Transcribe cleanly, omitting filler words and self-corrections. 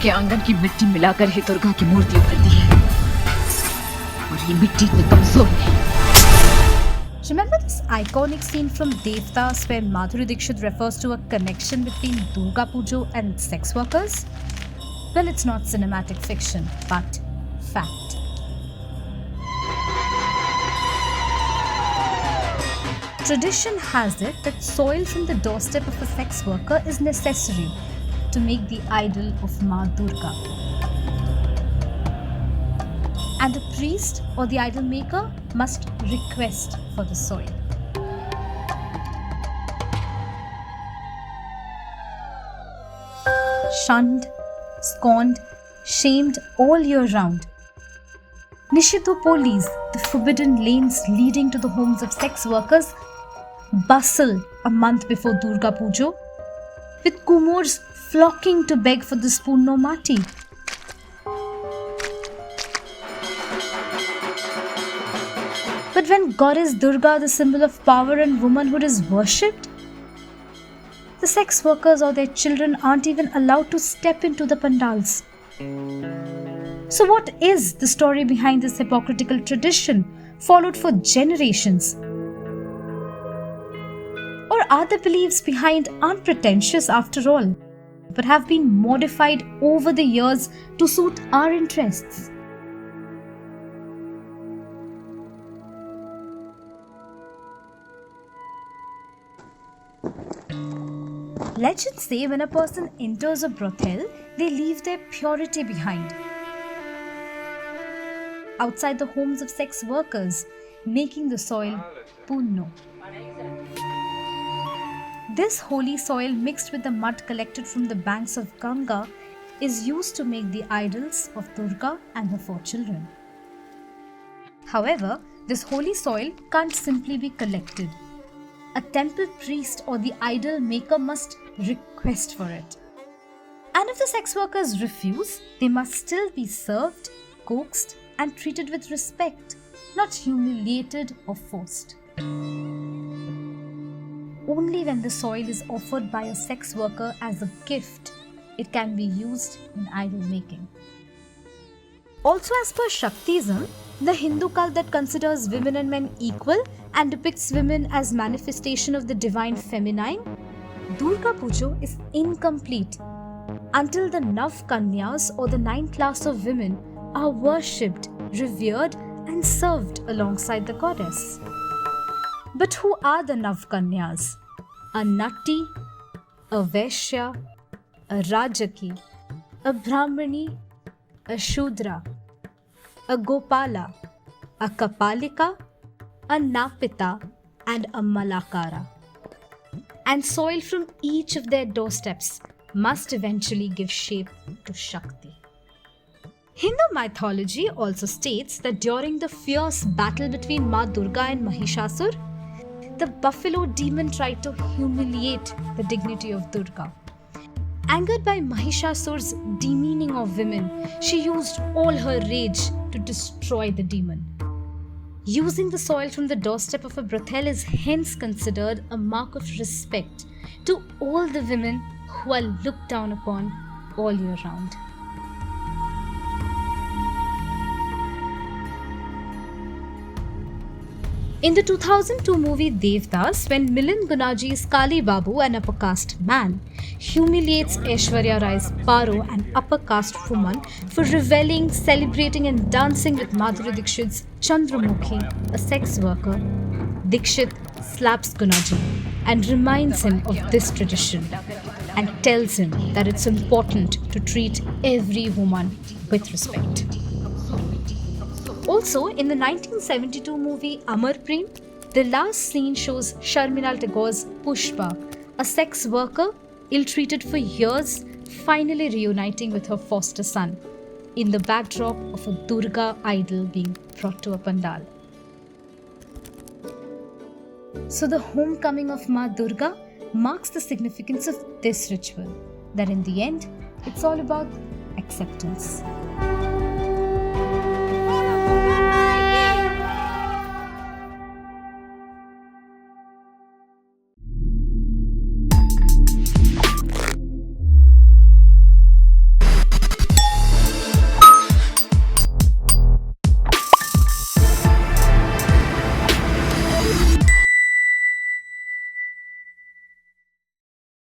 के आंगन की मिट्टी मिलाकर ही दुर्गा की मूर्ति उभरती है, और ये मिट्टी इतनी कमजोर नहीं। Remember this iconic scene from Devdas where Madhuri Dixit refers to a connection between Durga Pujo and sex workers? Well, it's not cinematic fiction, but fact. Tradition has it that soil from the doorstep of a sex worker is necessary to make the idol of Ma Durga. And a priest or the idol maker must request for the soil. Shunned, scorned, shamed all year round. Nishitopolis, the forbidden lanes leading to the homes of sex workers, bustle a month before Durga Pujo, with kumors flocking to beg for this Punno Mati. But when goddess Durga, the symbol of power and womanhood, is worshipped, the sex workers or their children aren't even allowed to step into the pandals. So what is the story behind this hypocritical tradition, followed for generations? Or are the beliefs behind unpretentious after all, but have been modified over the years to suit our interests? Legends say when a person enters a brothel, they leave their purity behind. Outside the homes of sex workers, making the soil punno. This holy soil mixed with the mud collected from the banks of Ganga is used to make the idols of Durga and her 4 children. However, this holy soil can't simply be collected. A temple priest or the idol maker must request for it. And if the sex workers refuse, they must still be served, coaxed, and treated with respect, not humiliated or forced. Only when the soil is offered by a sex worker as a gift, it can be used in idol making. Also, as per Shaktism, the Hindu cult that considers women and men equal and depicts women as manifestation of the divine feminine, Durga Pujo is incomplete until the Nav Kanyas or the 9 class of women are worshipped, revered, and served alongside the goddess. But who are the Nav Kanyas? A Natti, a Vaishya, a Rajaki, a Brahmani, a Shudra, a Gopala, a Kapalika, a Napita, and a Malakara. And soil from each of their doorsteps must eventually give shape to Shakti. Hindu mythology also states that during the fierce battle between Ma Durga and Mahishasur, the buffalo demon tried to humiliate the dignity of Durga. Angered by Mahishasur's demeaning of women, she used all her rage to destroy the demon. Using the soil from the doorstep of a brothel is hence considered a mark of respect to all the women who are looked down upon all year round. In the 2002 movie Devdas, when Milind Gunaji's Kali Babu, an upper caste man, humiliates Aishwarya Rai's Paro, an upper caste woman, for reveling, celebrating and dancing with Madhuri Dixit's Chandramukhi, a sex worker, Dixit slaps Gunaji and reminds him of this tradition and tells him that it's important to treat every woman with respect. Also, in the 1972 movie Amar Prem, the last scene shows Sharmila Tagore's Pushpa, a sex worker ill-treated for years, finally reuniting with her foster son, in the backdrop of a Durga idol being brought to a pandal. So the homecoming of Ma Durga marks the significance of this ritual, that in the end, it's all about acceptance.